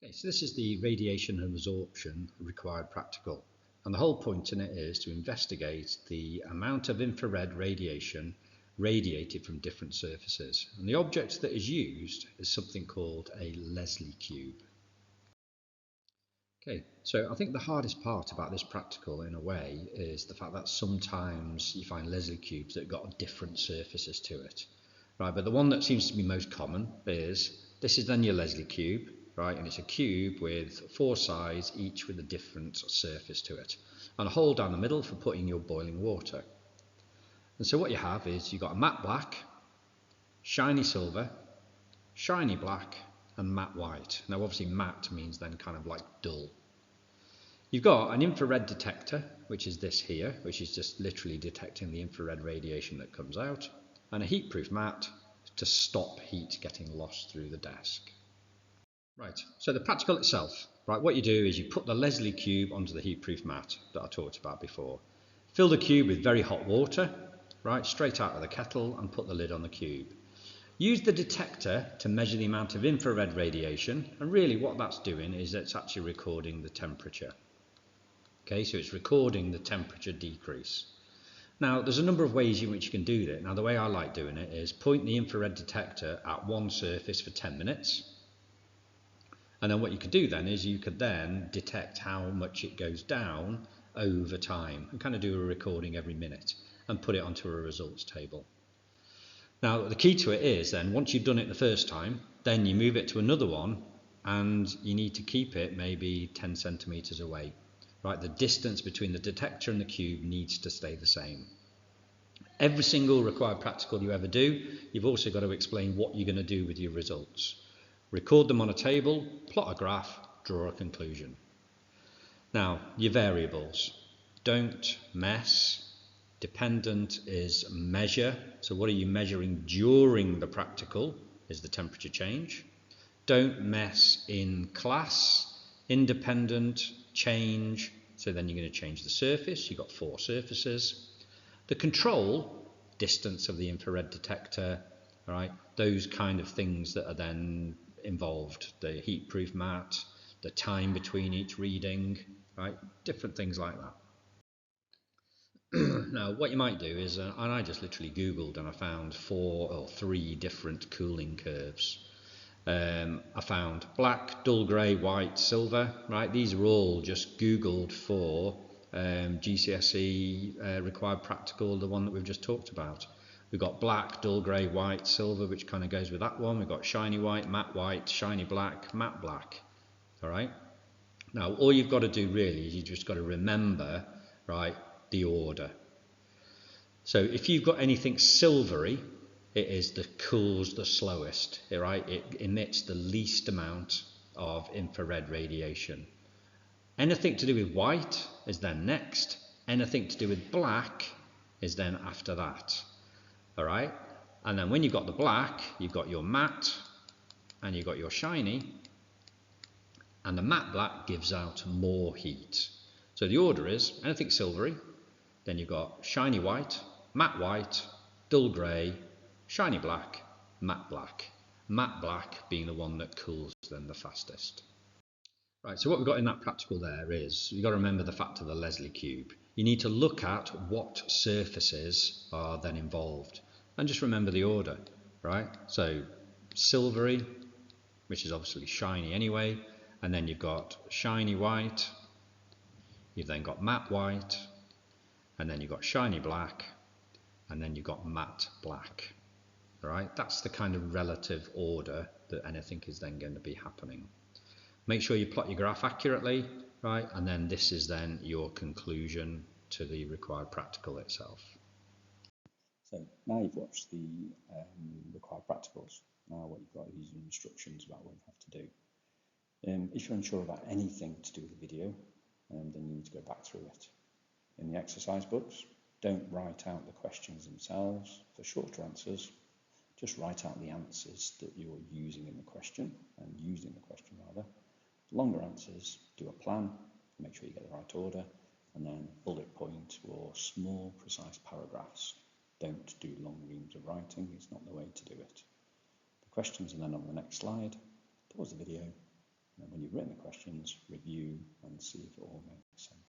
Okay, so this is the radiation and absorption required practical, and the whole point in it is to investigate the amount of infrared radiation radiated from different surfaces, and the object that is used is something called a Leslie cube. Okay, so I think the hardest part about this practical in a way is the fact that sometimes you find Leslie cubes that have got different surfaces to it. Right, but the one that seems to be most common is, this is then your Leslie cube, right, and it's a cube with 4 sides, each with a different surface to it, and a hole down the middle for putting your boiling water. And so what you have is you've got a matte black, shiny silver, shiny black, and matte white. Now obviously matte means then kind of like dull. You've got an infrared detector, which is this here, which is just literally detecting the infrared radiation that comes out, and a heat-proof mat to stop heat getting lost through the desk. Right, so the practical itself, right, what you do is you put the Leslie cube onto the heat-proof mat that I talked about before. Fill the cube with very hot water, right, straight out of the kettle, and put the lid on the cube. Use the detector to measure the amount of infrared radiation, and really what that's doing is it's actually recording the temperature. Okay, so it's recording the temperature decrease. Now, there's a number of ways in which you can do that. Now, the way I like doing it is point the infrared detector at one surface for 10 minutes. And then what you could do then is you could then detect how much it goes down over time and kind of do a recording every minute and put it onto a results table. Now, the key to it is then once you've done it the first time, then you move it to another one and you need to keep it maybe 10 centimeters away. Right, the distance between the detector and the cube needs to stay the same. Every single required practical you ever do, you've also got to explain what you're going to do with your results. Record them on a table, plot a graph, draw a conclusion. Now, your variables. Don't mess. Dependent is measure. So what are you measuring during the practical is the temperature change. Don't mess in class. Independent, change, so then you're going to change the surface. You've got 4 surfaces. The control, distance of the infrared detector, right? Those kind of things that are then involved. The heat-proof mat, the time between each reading, right? Different things like that. Now, what you might do is, and I just literally Googled and I found 4 or 3 different cooling curves. I found black, dull grey, white, silver, right? These are all just Googled for GCSE required practical, the one that we've just talked about. We've got black, dull grey, white, silver, which kind of goes with that one. We've got shiny white, shiny black, matte black, all right? Now, all you've got to do really is you just got to remember, right, the order. So if you've got anything silvery, it is the cools the slowest, right? It emits the least amount of infrared radiation. Anything to do with white is then next. Anything to do with black is then after that. All right? And then when you've got the black, you've got your matte and you've got your shiny. And the matte black gives out more heat. So the order is anything silvery, then you've got shiny white, dull grey, shiny black, matte black being the one that cools then the fastest. Right, so what we've got in that practical there is, you've got to remember the fact of the Leslie cube. You need to look at what surfaces are then involved, and just remember the order, right? So silvery, which is obviously shiny anyway, and then you've got shiny white, you've then got matte white, and then you've got shiny black, and then you've got matte black. All right, that's the kind of relative order that anything is then going to be happening. Make sure you plot your graph accurately, right, and then this is then your conclusion to the required practical itself. So now you've watched the required practicals. Now what you've got is instructions about what you have to do. If you're unsure about anything to do with the video, then you need to go back through it. In the exercise books, don't write out the questions themselves. For shorter answers, just write out the answers that you're using in the question, Longer answers, do a plan, make sure you get the right order, and then bullet point or small, precise paragraphs. Don't do long reams of writing, it's not the way to do it. The questions are then on the next slide. Pause the video, and when you've written the questions, review and see if it all makes sense.